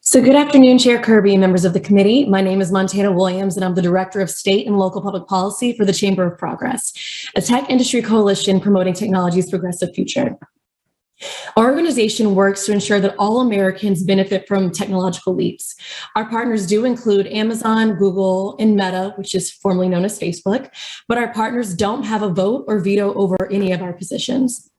So good afternoon, Chair Kirby and members of the committee. My name is Montana Williams, and I'm the Director of State and Local Public Policy for the Chamber of Progress, a tech industry coalition promoting technology's progressive future. Our organization works to ensure that all Americans benefit from technological leaps. Our partners do include Amazon, Google, and Meta, which is formerly known as Facebook, but our partners don't have a vote or veto over any of our positions.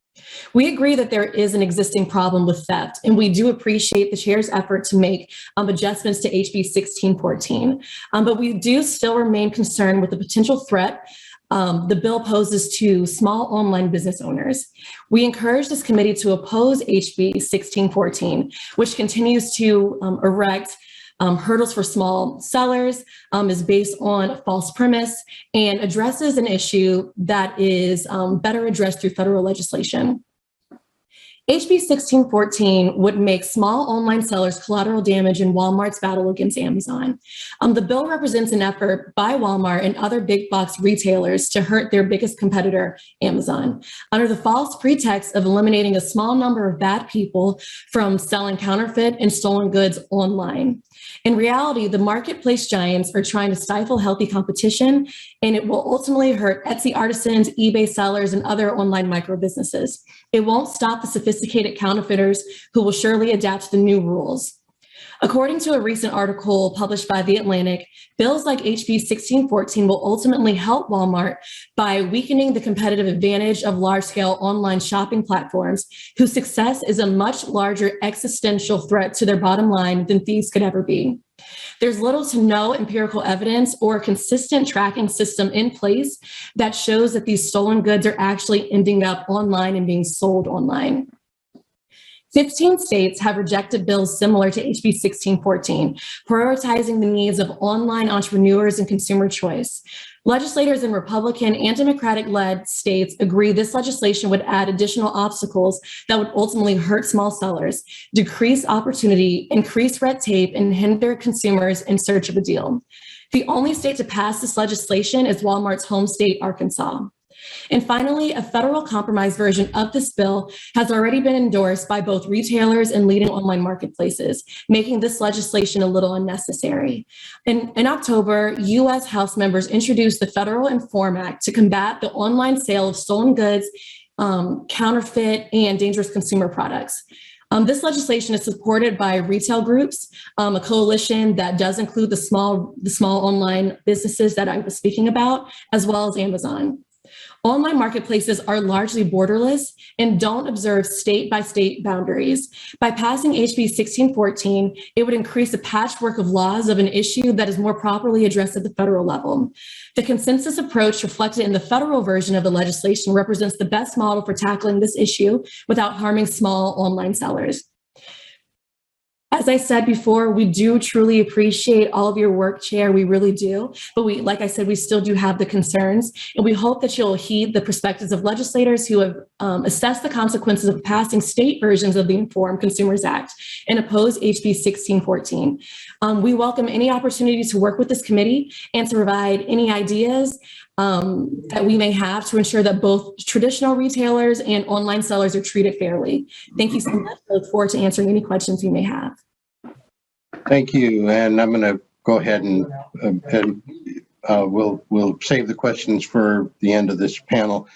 We agree that there is an existing problem with theft, and we do appreciate the chair's effort to make adjustments to HB 1614. But we do still remain concerned with the potential threat the bill poses to small online business owners. We encourage this committee to oppose HB 1614, which continues to erect hurdles for small sellers, is based on a false premise, and addresses an issue that is better addressed through federal legislation. HB 1614 would make small online sellers collateral damage in Walmart's battle against Amazon. The bill represents an effort by Walmart and other big box retailers to hurt their biggest competitor, Amazon, under the false pretext of eliminating a small number of bad people from selling counterfeit and stolen goods online. In reality, the marketplace giants are trying to stifle healthy competition, and it will ultimately hurt Etsy artisans, eBay sellers, and other online micro businesses. It won't stop the sophisticated counterfeiters who will surely adapt to the new rules. According to a recent article published by The Atlantic, bills like HB 1614 will ultimately help Walmart by weakening the competitive advantage of large-scale online shopping platforms whose success is a much larger existential threat to their bottom line than thieves could ever be. There's little to no empirical evidence or a consistent tracking system in place that shows that these stolen goods are actually ending up online and being sold online. 15 states have rejected bills similar to HB 1614, prioritizing the needs of online entrepreneurs and consumer choice. Legislators in Republican and Democratic-led states agree this legislation would add additional obstacles that would ultimately hurt small sellers, decrease opportunity, increase red tape, and hinder consumers in search of a deal. The only state to pass this legislation is Walmart's home state, Arkansas. And finally, a federal compromise version of this bill has already been endorsed by both retailers and leading online marketplaces, making this legislation a little unnecessary. In October, U.S. House members introduced the Federal Inform Act to combat the online sale of stolen goods, counterfeit, and dangerous consumer products. This legislation is supported by retail groups, a coalition that does include the small online businesses that I was speaking about, as well as Amazon. Online marketplaces are largely borderless and don't observe state-by-state boundaries. By passing HB 1614, it would increase a patchwork of laws of an issue that is more properly addressed at the federal level. The consensus approach reflected in the federal version of the legislation represents the best model for tackling this issue without harming small online sellers. As I said before, we do truly appreciate all of your work, Chair. We really do. But like I said, we still do have the concerns. And we hope that you'll heed the perspectives of legislators who have assessed the consequences of passing state versions of the Informed Consumers Act and oppose HB 1614. We welcome any opportunity to work with this committee and to provide any ideas that we may have to ensure that both traditional retailers and online sellers are treated fairly. Thank you so much. I look forward to answering any questions you may have. Thank you, and I'm going to go ahead and we'll save the questions for the end of this panel.